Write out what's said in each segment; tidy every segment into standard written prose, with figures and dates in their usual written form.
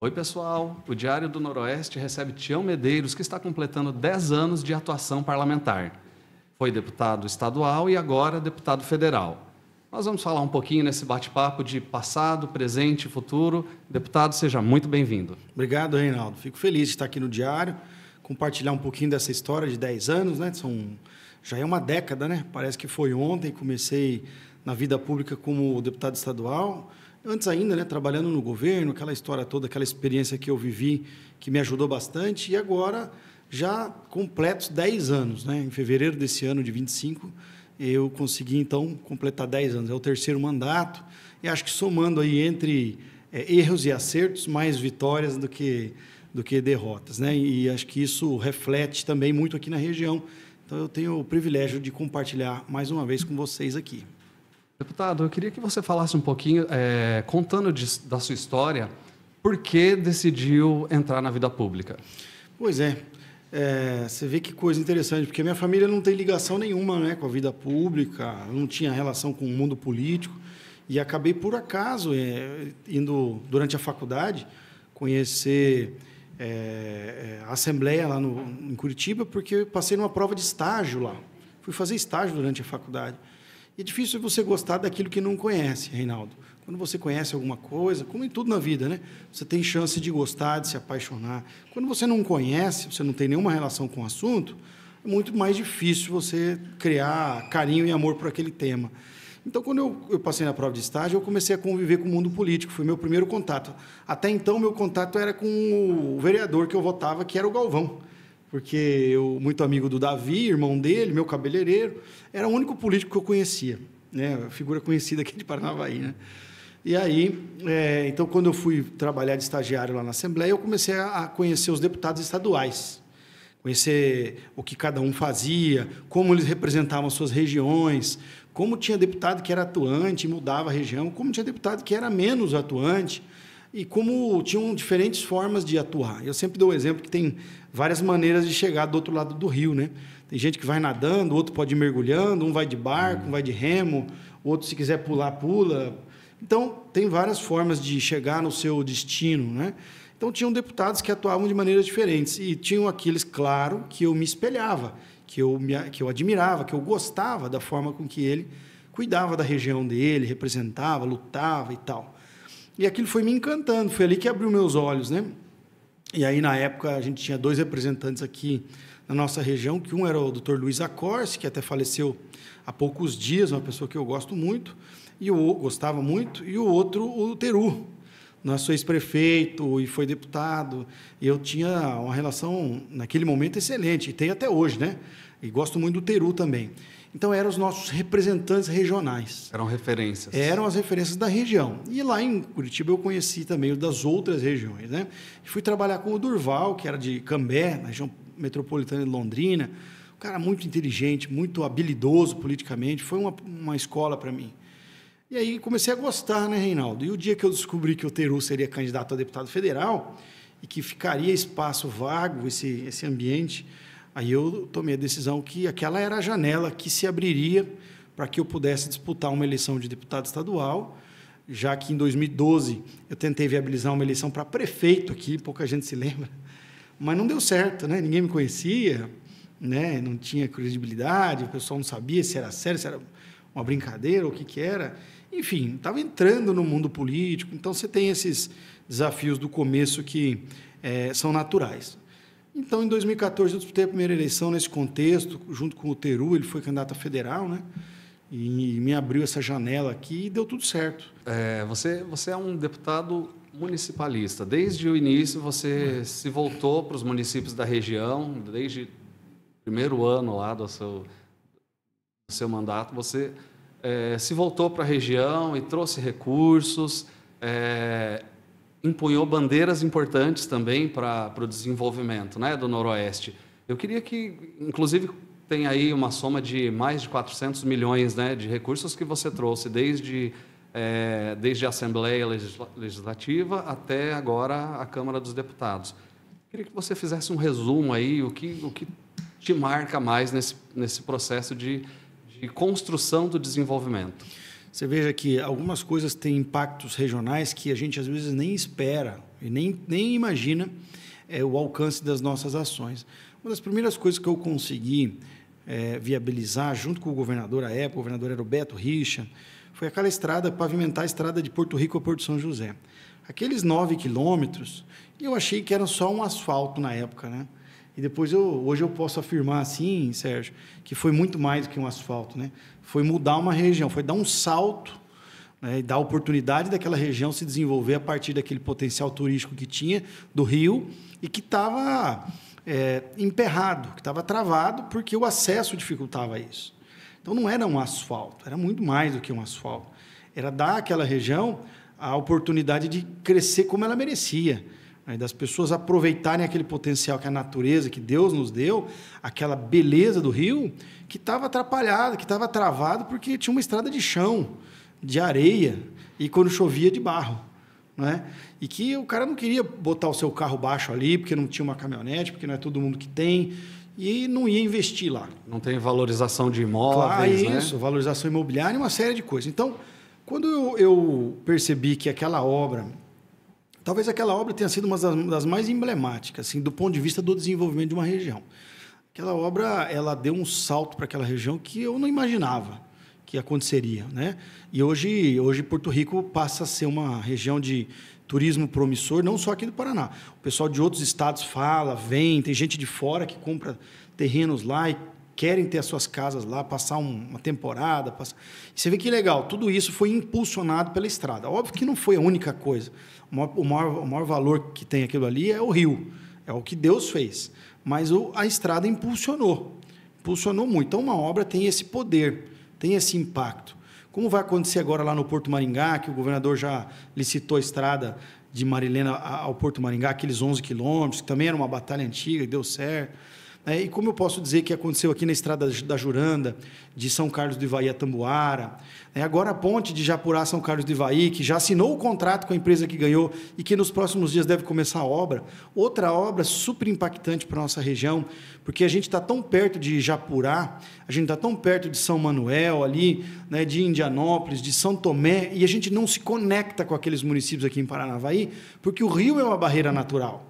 Oi, pessoal. O Diário do Noroeste recebe Tião Medeiros, que está completando 10 anos de atuação parlamentar. Foi deputado estadual e agora deputado federal. Nós vamos falar um pouquinho nesse bate-papo de passado, presente e futuro. Deputado, seja muito bem-vindo. Obrigado, Reinaldo. Fico feliz de estar aqui no Diário, compartilhar um pouquinho dessa história de 10 anos, né? Já é uma década, né? Parece que foi ontem, comecei na vida pública como deputado estadual. Antes ainda, né, trabalhando no governo, aquela história toda, aquela experiência que eu vivi, que me ajudou bastante. E agora, já completos 10 anos, né? Em fevereiro desse ano, de 25, eu consegui, então, completar 10 anos. É o terceiro mandato. E acho que somando aí entre erros e acertos, mais vitórias do que derrotas, né? E acho que isso reflete também muito aqui na região. Então, eu tenho o privilégio de compartilhar mais uma vez com vocês aqui. Deputado, eu queria que você falasse um pouquinho, contando da sua história, por que decidiu entrar na vida pública? Pois é, você vê que coisa interessante, porque a minha família não tem ligação nenhuma, né, com a vida pública, não tinha relação com o mundo político, e acabei, por acaso, indo durante a faculdade, conhecer a Assembleia lá em Curitiba, porque eu passei numa prova de estágio lá. Fui fazer estágio durante a faculdade. E é difícil você gostar daquilo que não conhece, Reinaldo. Quando você conhece alguma coisa, como em tudo na vida, né? Você tem chance de gostar, de se apaixonar. Quando você não conhece, você não tem nenhuma relação com o assunto, é muito mais difícil você criar carinho e amor por aquele tema. Então, quando eu passei na prova de estágio, eu comecei a conviver com o mundo político. Foi meu primeiro contato. Até então, meu contato era com o vereador que eu votava, que era o Galvão. Porque eu, muito amigo do Davi, irmão dele, meu cabeleireiro, era o único político que eu conhecia, né? Figura conhecida aqui de Paranavaí, né? E aí, então, quando eu fui trabalhar de estagiário lá na Assembleia, eu comecei a conhecer os deputados estaduais, conhecer o que cada um fazia, como eles representavam as suas regiões, como tinha deputado que era atuante e mudava a região, como tinha deputado que era menos atuante, e como tinham diferentes formas de atuar. Eu sempre dou o exemplo que tem várias maneiras de chegar do outro lado do rio, né? Tem gente que vai nadando, outro pode ir mergulhando, um vai de barco, um vai de remo, outro, se quiser pular, pula. Então, tem várias formas de chegar no seu destino, né? Então, tinham deputados que atuavam de maneiras diferentes e tinham aqueles, claro, que eu me espelhava, que eu admirava, que eu gostava da forma com que ele cuidava da região dele, representava, lutava e tal. E aquilo foi me encantando, foi ali que abriu meus olhos, né? E aí, na época, a gente tinha 2 representantes aqui na nossa região, que um era o Dr. Luiz Acorce, que até faleceu há poucos dias, uma pessoa que eu gosto muito, gostava muito, e o outro, o Teru, nosso ex-prefeito e foi deputado. E eu tinha uma relação, naquele momento, excelente, e tem até hoje, né? E gosto muito do Teru também. Então, eram os nossos representantes regionais. Eram referências. Eram as referências da região. E lá em Curitiba eu conheci também o das outras regiões, né? Fui trabalhar com o Durval, que era de Cambé, na região metropolitana de Londrina. Um cara muito inteligente, muito habilidoso politicamente. Foi uma escola para mim. E aí comecei a gostar, né, Reinaldo? E o dia que eu descobri que o Teru seria candidato a deputado federal e que ficaria espaço vago, esse ambiente, aí eu tomei a decisão que aquela era a janela que se abriria para que eu pudesse disputar uma eleição de deputado estadual, já que em 2012 eu tentei viabilizar uma eleição para prefeito aqui, pouca gente se lembra, mas não deu certo, né? Ninguém me conhecia, né? Não tinha credibilidade, o pessoal não sabia se era sério, se era uma brincadeira, ou o que era. Enfim, estava entrando no mundo político, então você tem esses desafios do começo que são naturais. Então, em 2014, eu disputei a primeira eleição nesse contexto, junto com o Teru, ele foi candidato a federal, né? E me abriu essa janela aqui e deu tudo certo. Você é um deputado municipalista. Desde o início, você se voltou para os municípios da região, desde o primeiro ano lá do seu mandato, você se voltou para a região e trouxe recursos, empunhou bandeiras importantes também para o desenvolvimento, né, do Noroeste. Eu queria que, inclusive, tem aí uma soma de mais de 400 milhões, né, de recursos que você trouxe desde a Assembleia Legislativa até agora a Câmara dos Deputados. Queria que você fizesse um resumo aí, o que te marca mais nesse processo de construção do desenvolvimento. Você veja que algumas coisas têm impactos regionais que a gente, às vezes, nem espera. e nem imagina o alcance das nossas ações. Uma das primeiras coisas que eu consegui viabilizar, junto com o governador à época, o governador era o Beto Richa, foi aquela estrada, pavimentar a estrada de Porto Rico a Porto São José. Aqueles 9 quilômetros, eu achei que era só um asfalto na época, né? E depois, hoje eu posso afirmar assim, Sérgio, que foi muito mais do que um asfalto, né? Foi mudar uma região, foi dar um salto, né, e dar a oportunidade daquela região se desenvolver a partir daquele potencial turístico que tinha do rio e que estava emperrado, que estava travado, porque o acesso dificultava isso. Então, não era um asfalto, era muito mais do que um asfalto. Era dar àquela região a oportunidade de crescer como ela merecia, né, das pessoas aproveitarem aquele potencial que a natureza, que Deus nos deu, aquela beleza do rio, que estava atrapalhado, que estava travado, porque tinha uma estrada de chão, de areia, e quando chovia, de barro. Né? E que o cara não queria botar o seu carro baixo ali, porque não tinha uma caminhonete, porque não é todo mundo que tem, e não ia investir lá. Não tem valorização de imóveis, claro, isso, valorização imobiliária e uma série de coisas. Então, quando eu percebi que aquela obra, talvez aquela obra tenha sido uma das mais emblemáticas, assim, do ponto de vista do desenvolvimento de uma região. Aquela obra, ela deu um salto para aquela região que eu não imaginava que aconteceria, né? E hoje Porto Rico passa a ser uma região de turismo promissor, não só aqui do Paraná. O pessoal de outros estados fala, vem, tem gente de fora que compra terrenos lá e querem ter as suas casas lá, passar uma temporada. E você vê que legal, tudo isso foi impulsionado pela estrada. Óbvio que não foi a única coisa. O maior valor que tem aquilo ali é o rio, é o que Deus fez. Mas a estrada impulsionou muito. Então, uma obra tem esse poder, tem esse impacto. Como vai acontecer agora lá no Porto Maringá, que o governador já licitou a estrada de Marilena ao Porto Maringá, aqueles 11 quilômetros, que também era uma batalha antiga, deu certo. E como eu posso dizer que aconteceu aqui na estrada da Juranda, de São Carlos do Ivaí a Tamboara, agora a ponte de Japurá São Carlos do Ivaí, que já assinou o contrato com a empresa que ganhou e que nos próximos dias deve começar a obra. Outra obra super impactante para a nossa região, porque a gente está tão perto de Japurá, a gente está tão perto de São Manuel, ali, né, de Indianópolis, de São Tomé, e a gente não se conecta com aqueles municípios aqui em Paranavaí, porque o rio é uma barreira natural.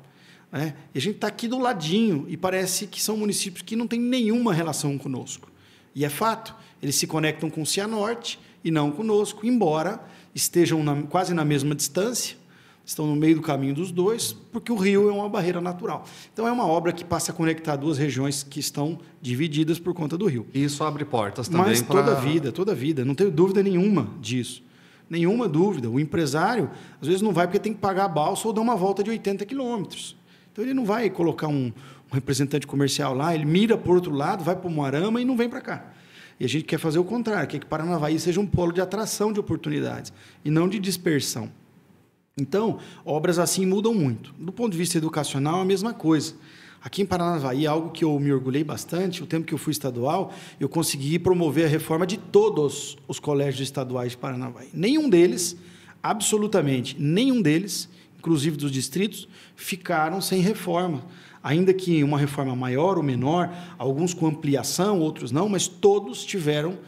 E a gente está aqui do ladinho e parece que são municípios que não têm nenhuma relação conosco. E é fato, eles se conectam com o Cianorte e não conosco, embora estejam quase na mesma distância, estão no meio do caminho dos dois, porque o rio é uma barreira natural. Então, é uma obra que passa a conectar duas regiões que estão divididas por conta do rio. E isso abre portas também. Mas toda a vida, não tenho dúvida nenhuma disso. Nenhuma dúvida. O empresário, às vezes, não vai porque tem que pagar a balsa ou dar uma volta de 80 quilômetros. Então, ele não vai colocar um representante comercial lá, ele mira para o outro lado, vai para o Moarama e não vem para cá. E a gente quer fazer o contrário, quer que Paranavaí seja um polo de atração de oportunidades e não de dispersão. Então, obras assim mudam muito. Do ponto de vista educacional, a mesma coisa. Aqui em Paranavaí, algo que eu me orgulhei bastante, o tempo que eu fui estadual, eu consegui promover a reforma de todos os colégios estaduais de Paranavaí. Nenhum deles, absolutamente nenhum deles, inclusive dos distritos, ficaram sem reforma. Ainda que uma reforma maior ou menor, alguns com ampliação, outros não, mas todos tiveram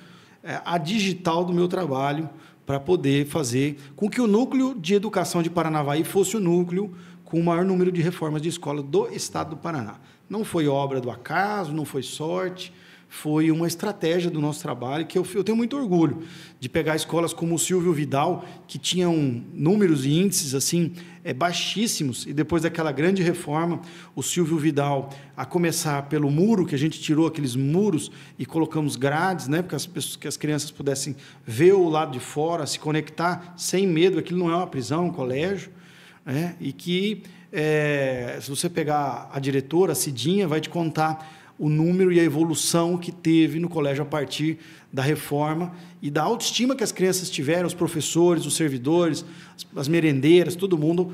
a digital do meu trabalho para poder fazer com que o núcleo de educação de Paranavaí fosse o núcleo com o maior número de reformas de escola do estado do Paraná. Não foi obra do acaso, não foi sorte, foi uma estratégia do nosso trabalho, que eu tenho muito orgulho de pegar escolas como o Silvio Vidal, que tinham números e índices assim baixíssimos, e depois daquela grande reforma, o Silvio Vidal, a começar pelo muro, que a gente tirou aqueles muros e colocamos grades, né, para que as crianças pudessem ver o lado de fora, se conectar sem medo, aquilo não é uma prisão, é um colégio, né, e que, se você pegar a diretora, a Cidinha, vai te contar o número e a evolução que teve no colégio a partir da reforma e da autoestima que as crianças tiveram, os professores, os servidores, as merendeiras, todo mundo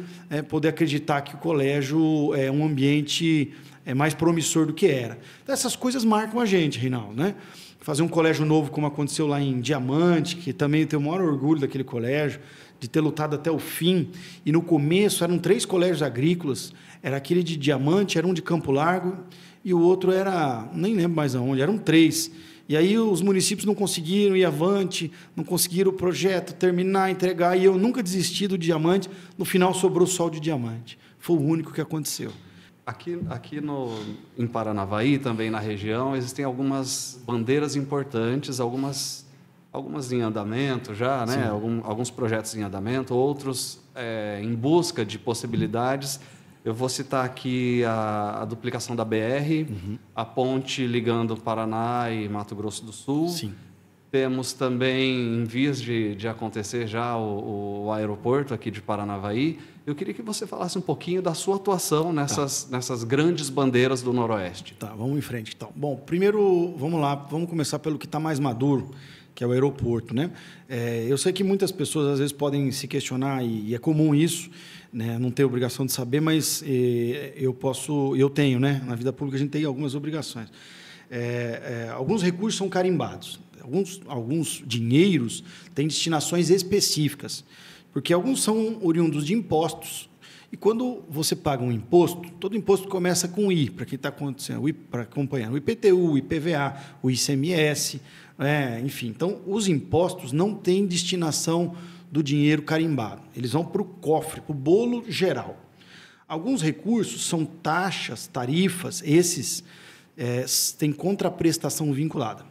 poder acreditar que o colégio é um ambiente mais promissor do que era. Então, essas coisas marcam a gente, Reinaldo, né? Fazer um colégio novo, como aconteceu lá em Diamante, que também eu tenho o maior orgulho daquele colégio, de ter lutado até o fim. E no começo eram 3 colégios agrícolas, era aquele de Diamante, era um de Campo Largo, e o outro era, nem lembro mais aonde, eram 3. E aí os municípios não conseguiram ir avante, não conseguiram o projeto, terminar, entregar, e eu nunca desisti do diamante, no final sobrou só o de diamante. Foi o único que aconteceu. Aqui em Paranavaí, também na região, existem algumas bandeiras importantes, algumas em andamento já, né? Alguns projetos em andamento, outros em busca de possibilidades. Eu vou citar aqui a duplicação da BR, a ponte ligando Paraná e Mato Grosso do Sul. Sim. Temos também, em vias de acontecer já, o aeroporto aqui de Paranavaí. Eu queria que você falasse um pouquinho da sua atuação nessas grandes bandeiras do Noroeste. Tá, vamos em frente, então. Bom, primeiro, vamos lá, vamos começar pelo que está mais maduro, que é o aeroporto, né? Eu sei que muitas pessoas, às vezes, podem se questionar, e é comum isso, né? Não ter obrigação de saber, mas eu tenho, né? Na vida pública, a gente tem algumas obrigações. Alguns recursos são carimbados. Alguns dinheiros têm destinações específicas, porque alguns são oriundos de impostos. E quando você paga um imposto, todo imposto começa com I, para quem está acontecendo, para acompanhar o IPTU, o IPVA, o ICMS, enfim. Então, os impostos não têm destinação do dinheiro carimbado. Eles vão para o cofre, para o bolo geral. Alguns recursos são taxas, tarifas, esses têm contraprestação vinculada.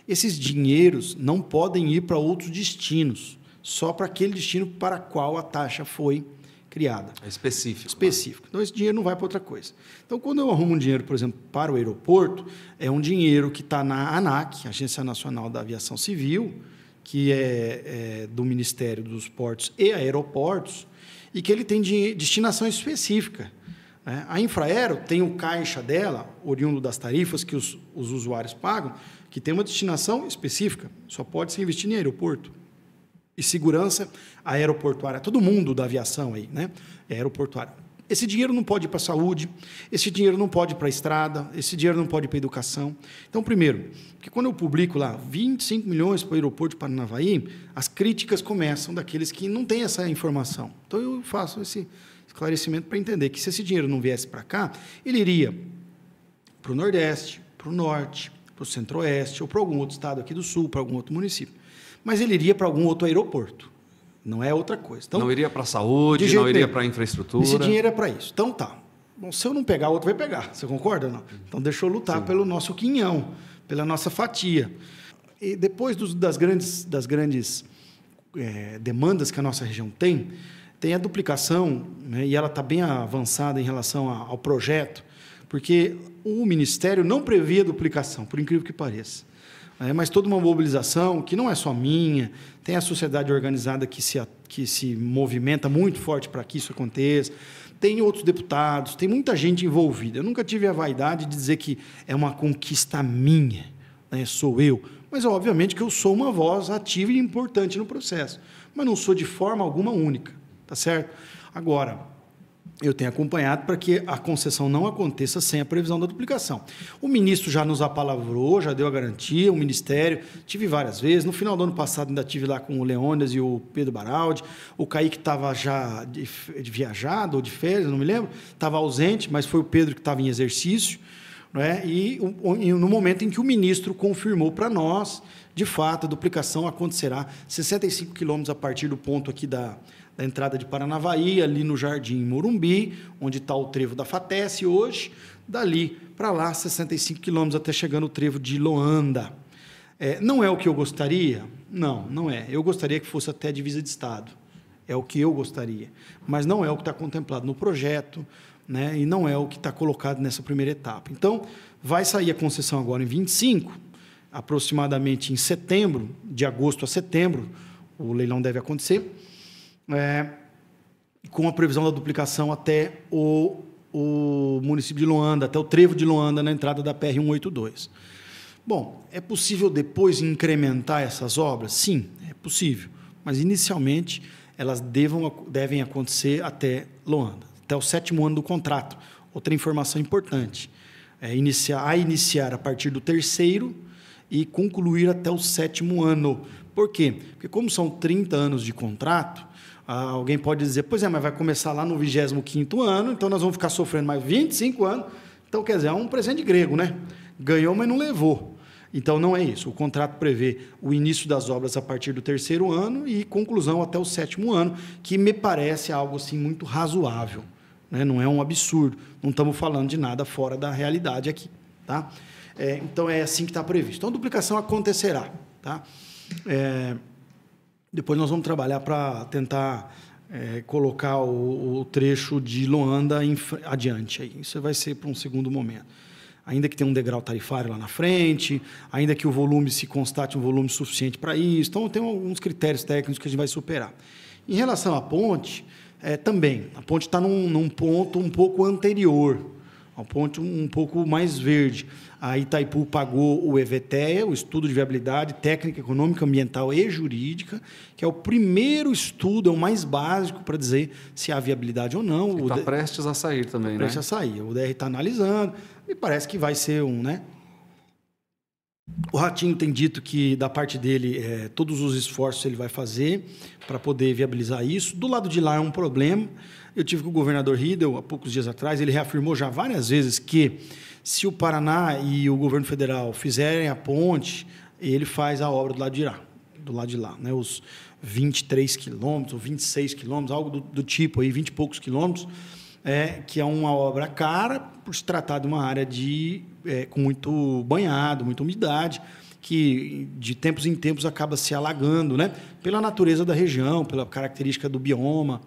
Esses dinheiros não podem ir para outros destinos, só para aquele destino para qual a taxa foi criada. É específico. Específico. Então, esse dinheiro não vai para outra coisa. Então, quando eu arrumo um dinheiro, por exemplo, para o aeroporto, é um dinheiro que está na ANAC, Agência Nacional da Aviação Civil, que é do Ministério dos Portos e Aeroportos, e que ele tem destinação específica. A Infraero tem o caixa dela, oriundo das tarifas que os usuários pagam, que tem uma destinação específica, só pode ser investido em aeroporto. E segurança aeroportuária, todo mundo da aviação aí, né? É aeroportuária. Esse dinheiro não pode ir para a saúde, esse dinheiro não pode ir para a estrada, esse dinheiro não pode ir para a educação. Então, primeiro, porque quando eu publico lá 25 milhões para o aeroporto de Paranavaí, as críticas começam daqueles que não têm essa informação. Então, eu faço esse esclarecimento para entender que se esse dinheiro não viesse para cá, ele iria para o Nordeste, para o Norte, para o Centro-Oeste, ou para algum outro estado aqui do Sul, para algum outro município. Mas ele iria para algum outro aeroporto. Não é outra coisa. Então, não iria para a saúde, não iria para a infraestrutura. Esse dinheiro é para isso. Então, tá. Bom, se eu não pegar, outro vai pegar. Você concorda ou não? Então, deixa eu lutar pelo nosso quinhão, pela nossa fatia. E depois das grandes demandas que a nossa região tem a duplicação, né, e ela está bem avançada em relação ao projeto, porque o Ministério não previa duplicação, por incrível que pareça. Mas toda uma mobilização, que não é só minha, tem a sociedade organizada que se movimenta muito forte para que isso aconteça, tem outros deputados, tem muita gente envolvida. Eu nunca tive a vaidade de dizer que é uma conquista minha, né, sou eu, mas obviamente que eu sou uma voz ativa e importante no processo, mas não sou de forma alguma única, tá certo? Agora, eu tenho acompanhado para que a concessão não aconteça sem a previsão da duplicação. O ministro já nos apalavrou, já deu a garantia, o Ministério, tive várias vezes. No final do ano passado, ainda estive lá com o Leônidas e o Pedro Baraldi. O Kaique estava já de viajado ou de férias, não me lembro. Estava ausente, mas foi o Pedro que estava em exercício. Né? E no momento em que o ministro confirmou para nós, de fato, a duplicação acontecerá 65 quilômetros a partir do ponto aqui da entrada de Paranavaí, ali no Jardim Morumbi, onde está o trevo da FATES hoje, dali para lá, 65 quilômetros até chegar no trevo de Loanda. Não é o que eu gostaria? Não, não é. Eu gostaria que fosse até a divisa de Estado. É o que eu gostaria. Mas não é o que está contemplado no projeto, né? E não é o que está colocado nessa primeira etapa. Então, vai sair a concessão agora em 25, aproximadamente em setembro, de agosto a setembro, o leilão deve acontecer, com a previsão da duplicação até o município de Loanda, até o trevo de Loanda, na entrada da PR-182. Bom, é possível depois incrementar essas obras? Sim, é possível, mas inicialmente elas devem acontecer até Loanda, até o 7º ano do contrato. Outra informação importante, iniciar a partir do 3º e concluir até o 7º ano. Por quê? Porque como são 30 anos de contrato, alguém pode dizer, pois mas vai começar lá no 25º ano, então nós vamos ficar sofrendo mais 25 anos. Então, quer dizer, é um presente grego, né? Ganhou, mas não levou. Então, não é isso. O contrato prevê o início das obras a partir do 3º ano e conclusão até o 7º ano, que me parece algo assim, muito razoável, né? Não é um absurdo. Não estamos falando de nada fora da realidade aqui. Tá? Então, é assim que está previsto. Então, a duplicação acontecerá. Tá? Depois nós vamos trabalhar para tentar colocar o trecho de Loanda adiante. Aí. Isso vai ser para um segundo momento. Ainda que tenha um degrau tarifário lá na frente, ainda que o volume se constate um volume suficiente para isso. Então, tem alguns critérios técnicos que a gente vai superar. Em relação à ponte, também. A ponte está num ponto um pouco anterior, um ponto um pouco mais verde. A Itaipu pagou o EVTEA, o Estudo de Viabilidade Técnica, Econômica, Ambiental e Jurídica, que é o primeiro estudo, é o mais básico para dizer se há viabilidade ou não. Está prestes a sair também, né? Prestes a sair. O DR está analisando. Me parece que vai ser né? O Ratinho tem dito que, da parte dele, todos os esforços ele vai fazer para poder viabilizar isso. Do lado de lá é um problema. Eu tive com o governador Riedel, há poucos dias atrás, ele reafirmou já várias vezes que, se o Paraná e o governo federal fizerem a ponte, ele faz a obra do lado de lá, né? Os 23 quilômetros ou 26 quilômetros, algo do tipo, aí, 20 e poucos quilômetros, que é uma obra cara, por se tratar de uma área com muito banhado, muita umidade, que de tempos em tempos acaba se alagando, né? Pela natureza da região, pela característica do bioma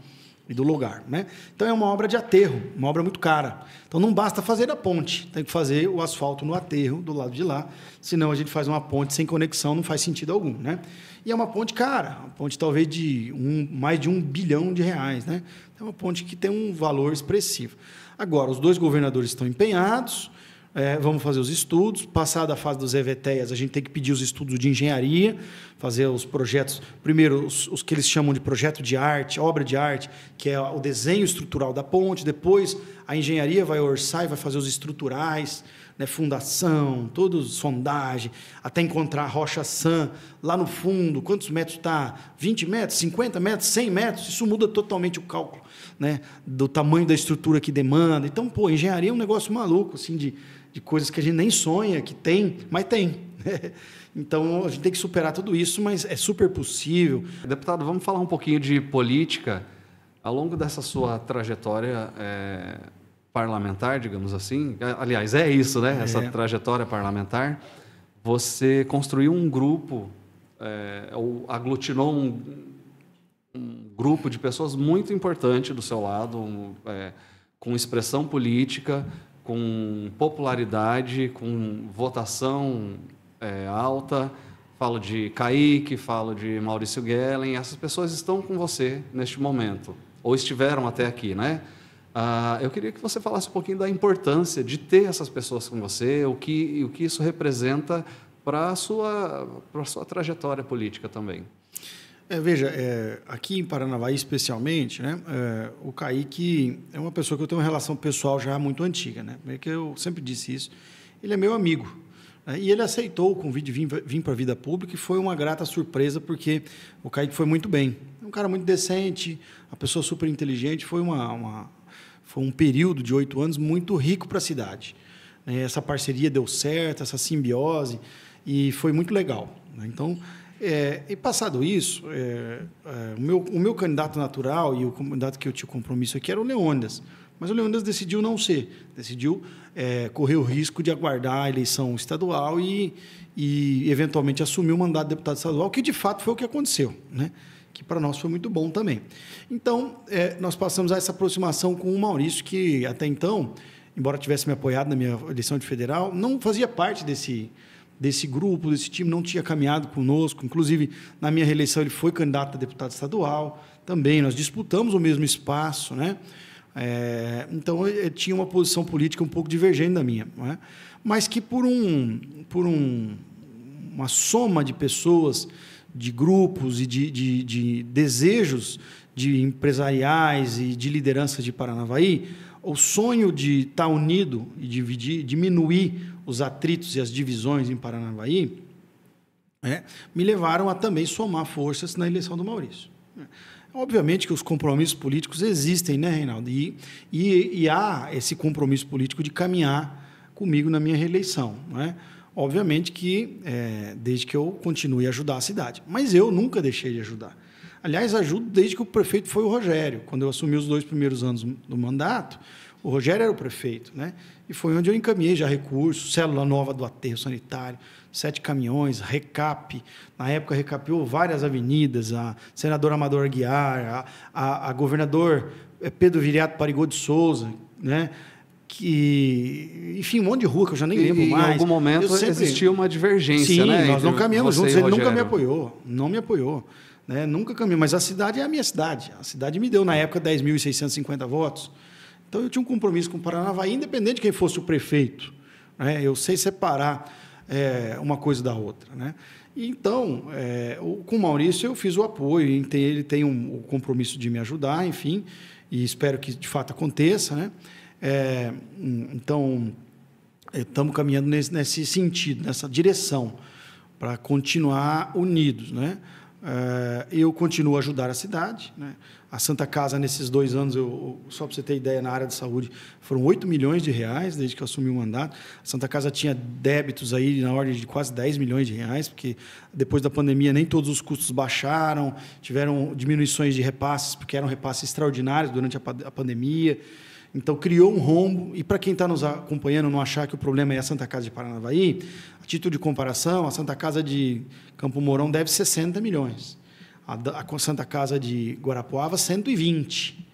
e do lugar, né? Então, é uma obra de aterro, uma obra muito cara. Então, não basta fazer a ponte, tem que fazer o asfalto no aterro do lado de lá, senão a gente faz uma ponte sem conexão, não faz sentido algum, né? E é uma ponte cara, uma ponte talvez de mais de R$1 bilhão, né? É uma ponte que tem um valor expressivo. Agora, os dois governadores estão empenhados, vamos fazer os estudos. Passada a fase dos EVTEAs, a gente tem que pedir os estudos de engenharia, fazer os projetos, primeiro os que eles chamam de projeto de arte, obra de arte, que é o desenho estrutural da ponte, depois a engenharia vai orçar e vai fazer os estruturais, né, fundação, todos, sondagem, até encontrar a rocha sã lá no fundo, quantos metros está? 20 metros, 50 metros, 100 metros, isso muda totalmente o cálculo, né, do tamanho da estrutura que demanda. Então, engenharia é um negócio maluco, assim, de coisas que a gente nem sonha que tem, mas tem. Então, a gente tem que superar tudo isso, mas é super possível. Deputado, vamos falar um pouquinho de política. Ao longo dessa sua trajetória parlamentar, digamos assim, aliás, é isso, né? Essa trajetória parlamentar, você construiu um grupo, ou aglutinou um grupo de pessoas muito importante do seu lado, com expressão política, com popularidade, com votação alta. Falo de Kaique, falo de Maurício Guellen. Essas pessoas estão com você neste momento, ou estiveram até aqui, né? Eu queria que você falasse um pouquinho da importância de ter essas pessoas com você, o que isso representa para a sua trajetória política também. Veja, aqui em Paranavaí especialmente, né, o Kaique é uma pessoa que eu tenho uma relação pessoal já muito antiga, né? Porque eu sempre disse isso. Ele é meu amigo, né, e ele aceitou o convite de vir para a vida pública, e foi uma grata surpresa, porque o Kaique foi muito bem. É um cara muito decente, uma pessoa super inteligente, foi um período de 8 anos muito rico para a cidade. Essa parceria deu certo, essa simbiose, e foi muito legal, né? Então, e passado isso, o meu candidato natural e o candidato que eu tinha compromisso aqui era o Leônidas, mas o Leônidas decidiu não ser, decidiu correr o risco de aguardar a eleição estadual e eventualmente assumir o mandato de deputado estadual, que de fato foi o que aconteceu, né? Que para nós foi muito bom também. Então, nós passamos a essa aproximação com o Maurício, que até então, embora tivesse me apoiado na minha eleição de federal, não fazia parte desse grupo, desse time, não tinha caminhado conosco. Inclusive, na minha reeleição, ele foi candidato a deputado estadual também. Nós disputamos o mesmo espaço, né? Então, eu tinha uma posição política um pouco divergente da minha, não é? Mas que, por uma soma de pessoas, de grupos e de desejos de empresariais e de lideranças de Paranavaí, o sonho de estar unido e diminuir os atritos e as divisões em Paranavaí, me levaram a também somar forças na eleição do Maurício. Obviamente que os compromissos políticos existem, né, Reinaldo? E há esse compromisso político de caminhar comigo na minha reeleição, não é? Obviamente que, desde que eu continue a ajudar a cidade. Mas eu nunca deixei de ajudar. Aliás, ajudo desde que o prefeito foi o Rogério. Quando eu assumi os 2 primeiros anos do mandato, o Rogério era o prefeito, né? E foi onde eu encaminhei já recursos, célula nova do aterro sanitário, 7 caminhões, recap. Na época, recapeou várias avenidas, a senadora Amador Aguiar, a governador Pedro Viriato Parigô de Souza, né? Enfim, um monte de rua que eu já nem lembro mais. Em algum momento existia uma divergência, sim, né? Nós não caminhamos juntos, ele nunca me apoiou. Não me apoiou. Né? Nunca caminhamos, mas a cidade é a minha cidade. A cidade me deu, na época, 10.650 votos. Então, eu tinha um compromisso com o Paranavaí, independente de quem fosse o prefeito. Né? Eu sei separar uma coisa da outra. Né? Então, com o Maurício, eu fiz o apoio, ele tem o compromisso de me ajudar, enfim, e espero que, de fato, aconteça. Né? Então, estamos caminhando nesse sentido, nessa direção, para continuar unidos. Né? Eu continuo a ajudar a cidade. Né? A Santa Casa, nesses 2 anos, só para você ter ideia, na área de saúde, foram 8 milhões de reais desde que eu assumi o mandato. A Santa Casa tinha débitos aí na ordem de quase 10 milhões de reais, porque depois da pandemia nem todos os custos baixaram, tiveram diminuições de repasses, porque eram repasses extraordinários durante a pandemia. Então, criou um rombo. E para quem está nos acompanhando não achar que o problema é a Santa Casa de Paranavaí, a título de comparação, a Santa Casa de Campo Mourão deve 60 milhões. A Santa Casa de Guarapuava, 120.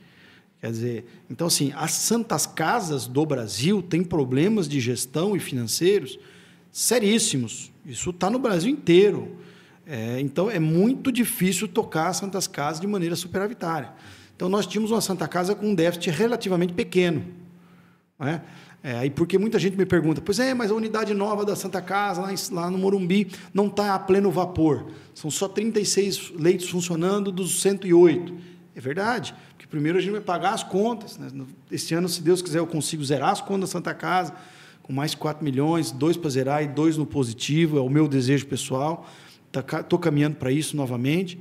Quer dizer, então, assim, as santas casas do Brasil têm problemas de gestão e financeiros seríssimos. Isso está no Brasil inteiro. Então, é muito difícil tocar as santas casas de maneira superavitária. Então, nós tínhamos uma Santa Casa com um déficit relativamente pequeno. Né? Porque muita gente me pergunta, mas a unidade nova da Santa Casa, lá no Morumbi, não está a pleno vapor. São só 36 leitos funcionando dos 108. É verdade, porque primeiro a gente vai pagar as contas. Né? Esse ano, se Deus quiser, eu consigo zerar as contas da Santa Casa, com mais 4 milhões, 2 para zerar e 2 no positivo, é o meu desejo pessoal. Estou caminhando para isso novamente.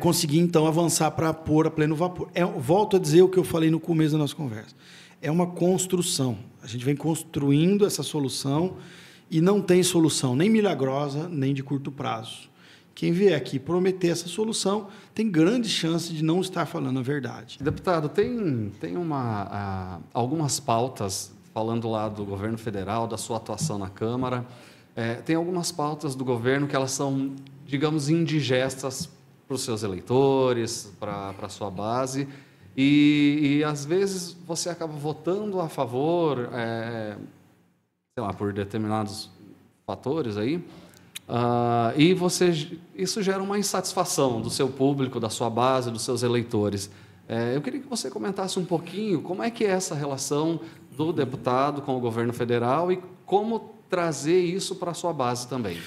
Conseguir, então, avançar para pôr a pleno vapor. Volto a dizer o que eu falei no começo da nossa conversa. É uma construção. A gente vem construindo essa solução e não tem solução nem milagrosa, nem de curto prazo. Quem vier aqui prometer essa solução tem grandes chances de não estar falando a verdade. Deputado, tem algumas pautas, falando lá do governo federal, da sua atuação na Câmara, tem algumas pautas do governo que elas são, digamos, indigestas para os seus eleitores, para a sua base, e às vezes você acaba votando a favor, sei lá, por determinados fatores aí, e isso gera uma insatisfação do seu público, da sua base, dos seus eleitores. Eu queria que você comentasse um pouquinho como é que é essa relação do deputado com o governo federal e como trazer isso para a sua base também.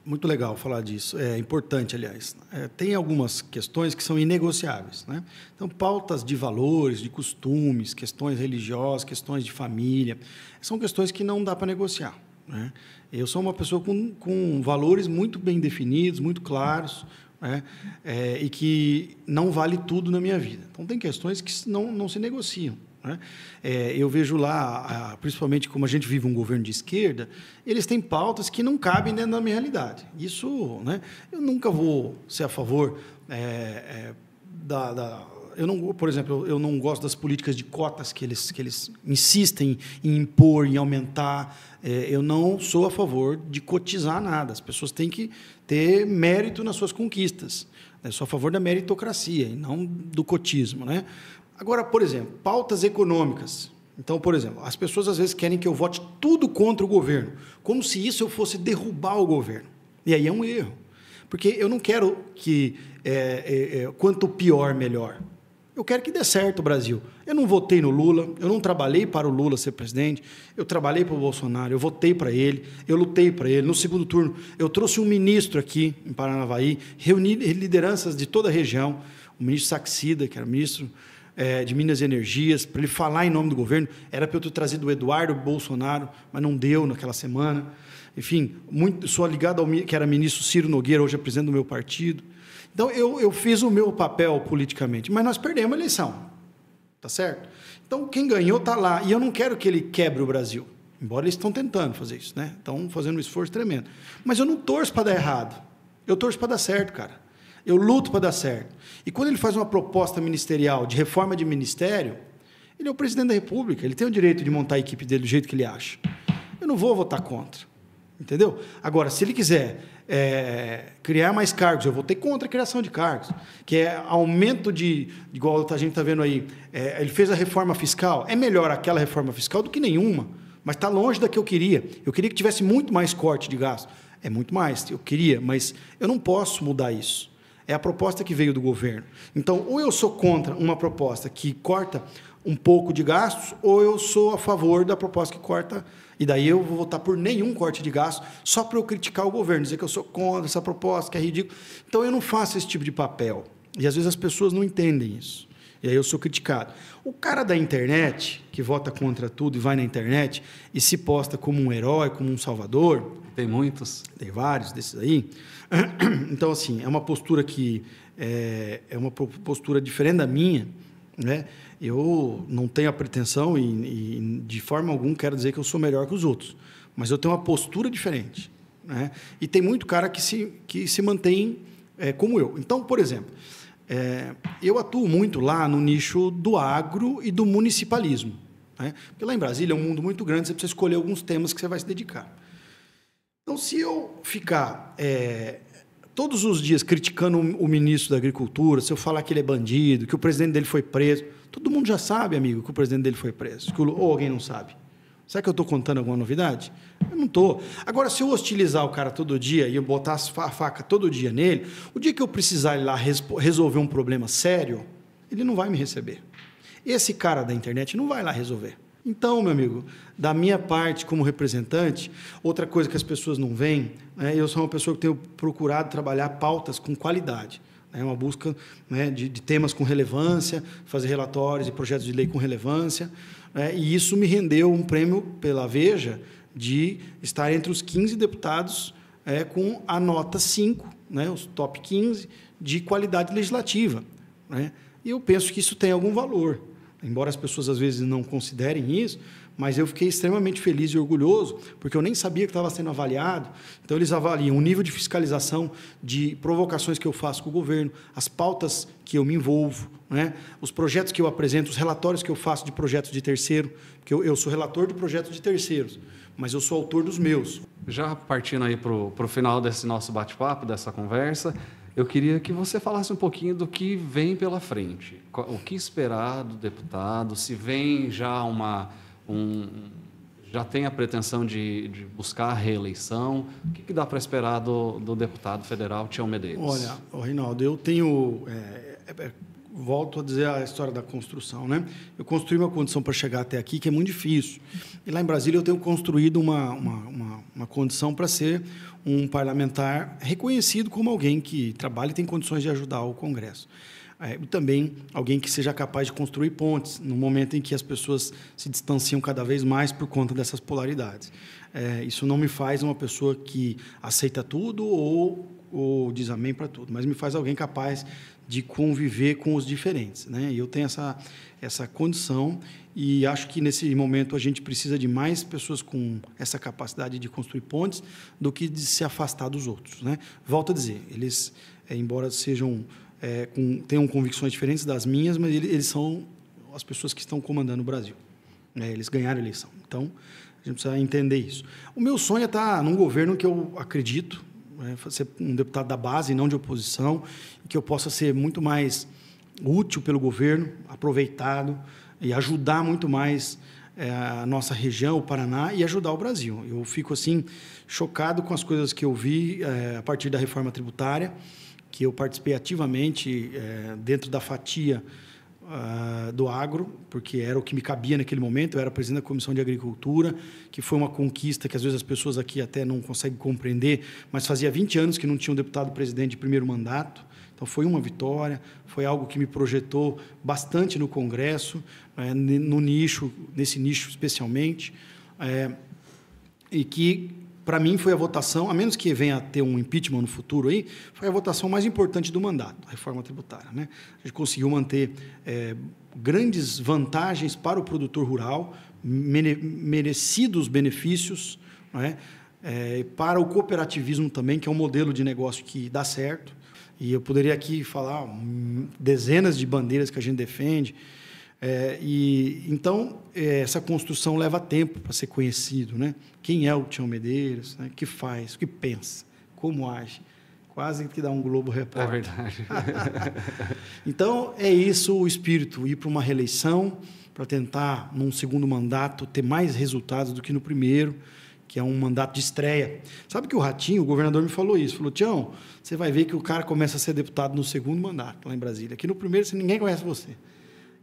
Muito legal falar disso. É importante, aliás. Tem algumas questões que são inegociáveis. Né? Então, pautas de valores, de costumes, questões religiosas, questões de família, são questões que não dá para negociar. Né? Eu sou uma pessoa com valores muito bem definidos, muito claros, né? E que não vale tudo na minha vida. Então, tem questões que não se negociam. Né? Eu vejo lá, principalmente como a gente vive um governo de esquerda, eles têm pautas que não cabem dentro da minha realidade. Isso, né? Eu nunca vou ser a favor eu não, por exemplo, eu não gosto das políticas de cotas que eles insistem em impor, em aumentar. Eu não sou a favor de cotizar nada. As pessoas têm que ter mérito nas suas conquistas. Eu sou a favor da meritocracia e não do cotismo, né? Agora, por exemplo, pautas econômicas. Então, por exemplo, as pessoas às vezes querem que eu vote tudo contra o governo, como se isso eu fosse derrubar o governo. E aí é um erro. Porque eu não quero que quanto pior, melhor. Eu quero que dê certo o Brasil. Eu não votei no Lula, eu não trabalhei para o Lula ser presidente, eu trabalhei para o Bolsonaro, eu votei para ele, eu lutei para ele. No segundo turno, eu trouxe um ministro aqui em Paranavaí, reuni lideranças de toda a região, o ministro Saxida, que era ministro de Minas e Energias, para ele falar em nome do governo. Era para eu ter trazido o Eduardo Bolsonaro, mas não deu naquela semana. Enfim, sou ligado ao que era ministro Ciro Nogueira, hoje é presidente do meu partido. Então, eu fiz o meu papel politicamente, mas nós perdemos a eleição, tá certo? Então, quem ganhou está lá, e eu não quero que ele quebre o Brasil. embora eles estão tentando fazer isso, né? Estão fazendo um esforço tremendo. Mas eu não torço para dar errado. Eu torço para dar certo, cara. Eu luto para dar certo. E quando ele faz uma proposta ministerial de reforma de ministério, ele é o presidente da República, ele tem o direito de montar a equipe dele do jeito que ele acha. Eu não vou votar contra, entendeu? Agora, se ele quiser criar mais cargos, eu votei contra a criação de cargos, que é aumento igual a gente está vendo aí, ele fez a reforma fiscal, é melhor aquela reforma fiscal do que nenhuma, mas está longe da que eu queria. Eu queria que tivesse muito mais corte de gasto. É muito mais, eu queria, mas eu não posso mudar isso. É a proposta que veio do governo. Então, ou eu sou contra uma proposta que corta um pouco de gastos, ou eu sou a favor da proposta que corta, e daí eu vou votar por nenhum corte de gastos, só para eu criticar o governo, dizer que eu sou contra essa proposta, que é ridículo. Então, eu não faço esse tipo de papel. E, às vezes, as pessoas não entendem isso. E aí eu sou criticado. O cara da internet, que vota contra tudo e vai na internet e se posta como um herói, como um salvador... Tem muitos. Tem vários desses aí. Então, assim, é uma postura que é uma postura diferente da minha, né? Eu não tenho a pretensão e de forma alguma quero dizer que eu sou melhor que os outros, mas eu tenho uma postura diferente, né? E tem muito cara que se mantém como eu. Então, por exemplo, eu atuo muito lá no nicho do agro e do municipalismo, né? Porque lá em Brasília é um mundo muito grande, você precisa escolher alguns temas que você vai se dedicar. Então, se eu ficar todos os dias criticando o ministro da Agricultura, se eu falar que ele é bandido, que o presidente dele foi preso, todo mundo já sabe, amigo, que o presidente dele foi preso, ou alguém não sabe. Será que eu estou contando alguma novidade? Eu não estou. Agora, se eu hostilizar o cara todo dia e eu botar a faca todo dia nele, o dia que eu precisar ir lá resolver um problema sério, ele não vai me receber. Esse cara da internet não vai lá resolver. Então, meu amigo, da minha parte como representante, outra coisa que as pessoas não veem, né, eu sou uma pessoa que tenho procurado trabalhar pautas com qualidade, né, uma busca, né, de temas com relevância, fazer relatórios e projetos de lei com relevância, né, e isso me rendeu um prêmio pela Veja de estar entre os 15 deputados com a nota 5, né, os top 15 de qualidade legislativa, né, e eu penso que isso tem algum valor. Embora as pessoas, às vezes, não considerem isso, mas eu fiquei extremamente feliz e orgulhoso, porque eu nem sabia que estava sendo avaliado. Então, eles avaliam o nível de fiscalização de provocações que eu faço com o governo, as pautas que eu me envolvo, né? Os projetos que eu apresento, os relatórios que eu faço de projetos de terceiro, porque eu sou relator de projetos de terceiros, mas eu sou autor dos meus. Já partindo aí para o final desse nosso bate-papo, dessa conversa, eu queria que você falasse um pouquinho do que vem pela frente. O que esperar do deputado? Se vem já já tem a pretensão de buscar a reeleição? O que dá para esperar do deputado federal Tião Medeiros? Olha, Reinaldo, eu tenho... volto a dizer a história da construção, né? Eu construí uma condição para chegar até aqui que é muito difícil. E lá em Brasília eu tenho construído uma condição para ser um parlamentar reconhecido como alguém que trabalha e tem condições de ajudar o Congresso. E também alguém que seja capaz de construir pontes no momento em que as pessoas se distanciam cada vez mais por conta dessas polaridades. Isso não me faz uma pessoa que aceita tudo ou diz amém para tudo, mas me faz alguém capaz de conviver com os diferentes, né? E eu tenho essa condição e acho que, nesse momento, a gente precisa de mais pessoas com essa capacidade de construir pontes do que de se afastar dos outros, né? Volto a dizer, eles, embora sejam... tenham convicções diferentes das minhas, mas eles são as pessoas que estão comandando o Brasil. Eles ganharam a eleição. Então, a gente precisa entender isso. O meu sonho é estar num governo que eu acredito, ser um deputado da base e não de oposição, que eu possa ser muito mais útil pelo governo, aproveitado e ajudar muito mais a nossa região, o Paraná, e ajudar o Brasil. Eu fico assim chocado com as coisas que eu vi a partir da reforma tributária, que eu participei ativamente dentro da fatia do agro, porque era o que me cabia naquele momento. Eu era presidente da Comissão de Agricultura, que foi uma conquista que às vezes as pessoas aqui até não conseguem compreender, mas fazia 20 anos que não tinha um deputado presidente de primeiro mandato. Então, foi uma vitória, foi algo que me projetou bastante no Congresso, nesse nicho especialmente, e que para mim, foi a votação, a menos que venha a ter um impeachment no futuro aí, foi a votação mais importante do mandato, a reforma tributária, né? A gente conseguiu manter grandes vantagens para o produtor rural, merecidos benefícios, não é? Para o cooperativismo também, que é um modelo de negócio que dá certo. E eu poderia aqui falar dezenas de bandeiras que a gente defende. Então, essa construção leva tempo para ser conhecido, né? Quem é o Tião Medeiros, né? O que faz, o que pensa, como age. Quase que dá um Globo Repórter. É verdade. Então, é isso o espírito, ir para uma reeleição, para tentar, num segundo mandato, ter mais resultados do que no primeiro, que é um mandato de estreia. Sabe que o Ratinho, o governador, me falou isso. Falou, Tião, você vai ver que o cara começa a ser deputado no segundo mandato, lá em Brasília. Aqui no primeiro, ninguém conhece você.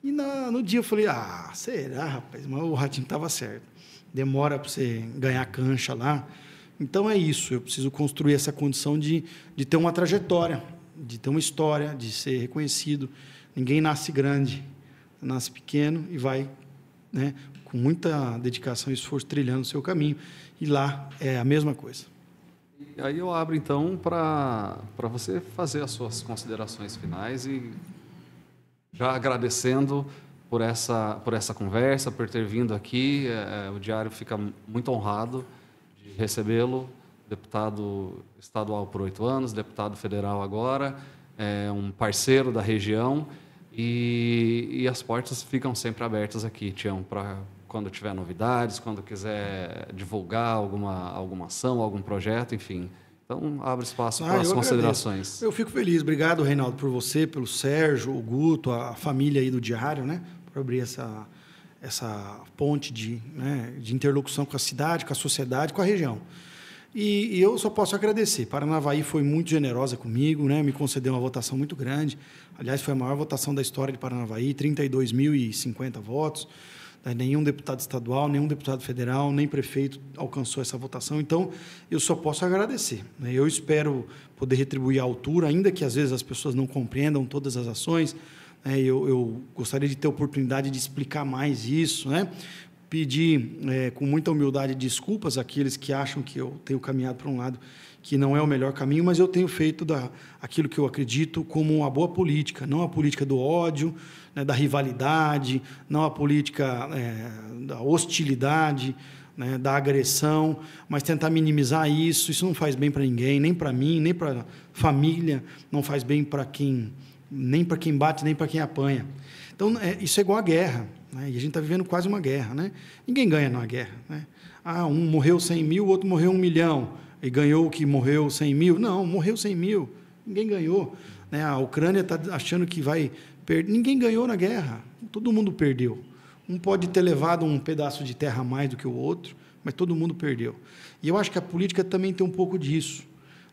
E no dia eu falei, será, rapaz? Mas o Ratinho estava certo. Demora para você ganhar cancha lá. Então, é isso. Eu preciso construir essa condição de ter uma trajetória, de ter uma história, de ser reconhecido. Ninguém nasce grande, nasce pequeno e vai, né, com muita dedicação e esforço trilhando o seu caminho. E lá é a mesma coisa. E aí eu abro, então, para você fazer as suas considerações finais e já agradecendo por essa conversa, por ter vindo aqui. O Diário fica muito honrado de recebê-lo, deputado estadual por 8 anos, deputado federal agora, um parceiro da região, e as portas ficam sempre abertas aqui, Tião, para quando tiver novidades, quando quiser divulgar alguma ação, algum projeto, enfim. Então, abre espaço para as considerações. Eu fico feliz. Obrigado, Reinaldo, por você, pelo Sérgio, o Guto, a família aí do Diário, né, por abrir essa ponte de interlocução com a cidade, com a sociedade, com a região. E eu só posso agradecer. Paranavaí foi muito generosa comigo, né, me concedeu uma votação muito grande. Aliás, foi a maior votação da história de Paranavaí, 32.050 votos. Nenhum deputado estadual, nenhum deputado federal, nem prefeito alcançou essa votação. Então, eu só posso agradecer. Eu espero poder retribuir à altura, ainda que às vezes as pessoas não compreendam todas as ações. Eu gostaria de ter a oportunidade de explicar mais isso, né? Pedir com muita humildade desculpas àqueles que acham que eu tenho caminhado para um lado que não é o melhor caminho, mas eu tenho feito aquilo que eu acredito como uma boa política, não a política do ódio, né, da rivalidade, não a política da hostilidade, né, da agressão, mas tentar minimizar isso. Isso não faz bem para ninguém, nem para mim, nem para a família, não faz bem nem para quem bate, nem para quem apanha. Então, isso é igual à guerra, né? E a gente está vivendo quase uma guerra, né? Ninguém ganha numa guerra, né? Um morreu 100 mil, o outro morreu 1 milhão, e ganhou o que morreu 100 mil. Não, morreu 100 mil, ninguém ganhou, né? A Ucrânia está achando que vai perder. Ninguém ganhou na guerra, todo mundo perdeu. Um pode ter levado um pedaço de terra a mais do que o outro, mas todo mundo perdeu. E eu acho que a política também tem um pouco disso.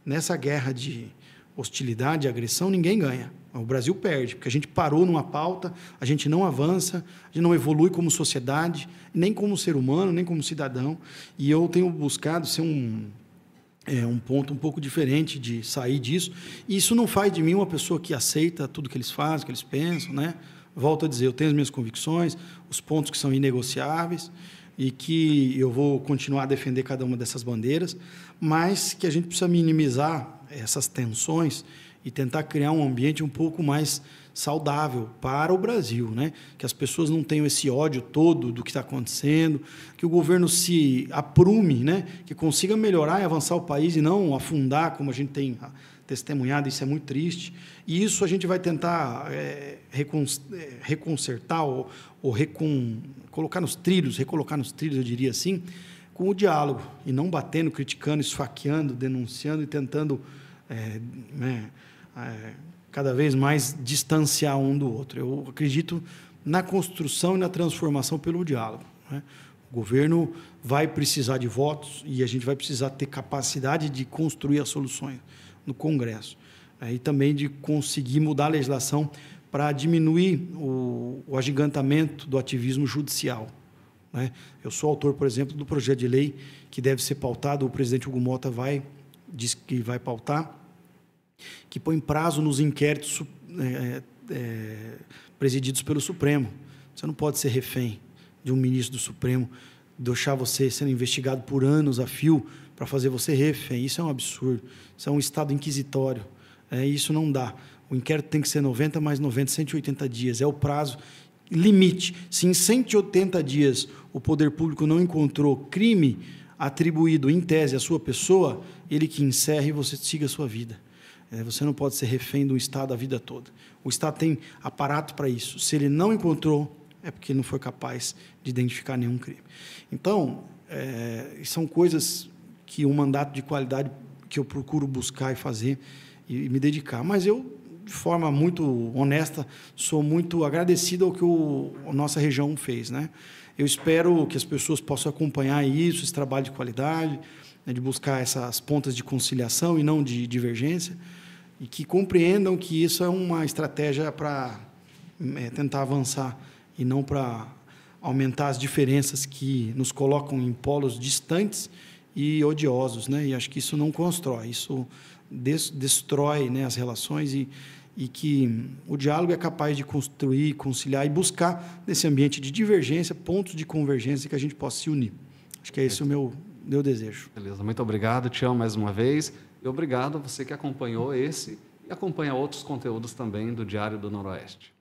Nessa guerra de hostilidade e agressão, ninguém ganha. O Brasil perde, porque a gente parou numa pauta, a gente não avança, a gente não evolui como sociedade, nem como ser humano, nem como cidadão. E eu tenho buscado ser um ponto um pouco diferente de sair disso. E isso não faz de mim uma pessoa que aceita tudo que eles fazem, que eles pensam, né? Volto a dizer, eu tenho as minhas convicções, os pontos que são inegociáveis e que eu vou continuar a defender cada uma dessas bandeiras, mas que a gente precisa minimizar essas tensões e tentar criar um ambiente um pouco mais saudável para o Brasil, né? Que as pessoas não tenham esse ódio todo do que está acontecendo, que o governo se aprume, né? Que consiga melhorar e avançar o país e não afundar, como a gente tem testemunhado, isso é muito triste. E isso a gente vai tentar reconsertar ou colocar nos trilhos, recolocar nos trilhos, eu diria assim, com o diálogo, e não batendo, criticando, esfaqueando, denunciando e tentando cada vez mais distanciar um do outro. Eu acredito na construção e na transformação pelo diálogo, né? O governo vai precisar de votos e a gente vai precisar ter capacidade de construir as soluções no Congresso, e também de conseguir mudar a legislação para diminuir o agigantamento do ativismo judicial, né? Eu sou autor, por exemplo, do projeto de lei que deve ser pautado, o presidente Hugo Mota diz que vai pautar, que põe prazo nos inquéritos presididos pelo Supremo. Você não pode ser refém de um ministro do Supremo, deixar você sendo investigado por anos a fio para fazer você refém. Isso é um absurdo. Isso é um Estado inquisitório. Isso não dá. O inquérito tem que ser 90 mais 90, 180 dias. É o prazo limite. Se em 180 dias o poder público não encontrou crime atribuído em tese à sua pessoa, ele que encerre e você siga a sua vida. Você não pode ser refém do Estado a vida toda. O Estado tem aparato para isso. Se ele não encontrou, é porque não foi capaz de identificar nenhum crime. Então, são coisas que um mandato de qualidade que eu procuro buscar e fazer e me dedicar. Mas eu, de forma muito honesta, sou muito agradecido ao que a nossa região fez, né? Eu espero que as pessoas possam acompanhar isso, esse trabalho de qualidade, né, de buscar essas pontas de conciliação e não de divergência, e que compreendam que isso é uma estratégia para tentar avançar e não para aumentar as diferenças que nos colocam em polos distantes e odiosos, né? E acho que isso não constrói, isso destrói, né, as relações e que o diálogo é capaz de construir, conciliar e buscar, nesse ambiente de divergência, pontos de convergência que a gente possa se unir. Acho que é esse o meu desejo. Beleza, muito obrigado, Tião, mais uma vez. E obrigado a você que acompanhou esse e acompanha outros conteúdos também do Diário do Noroeste.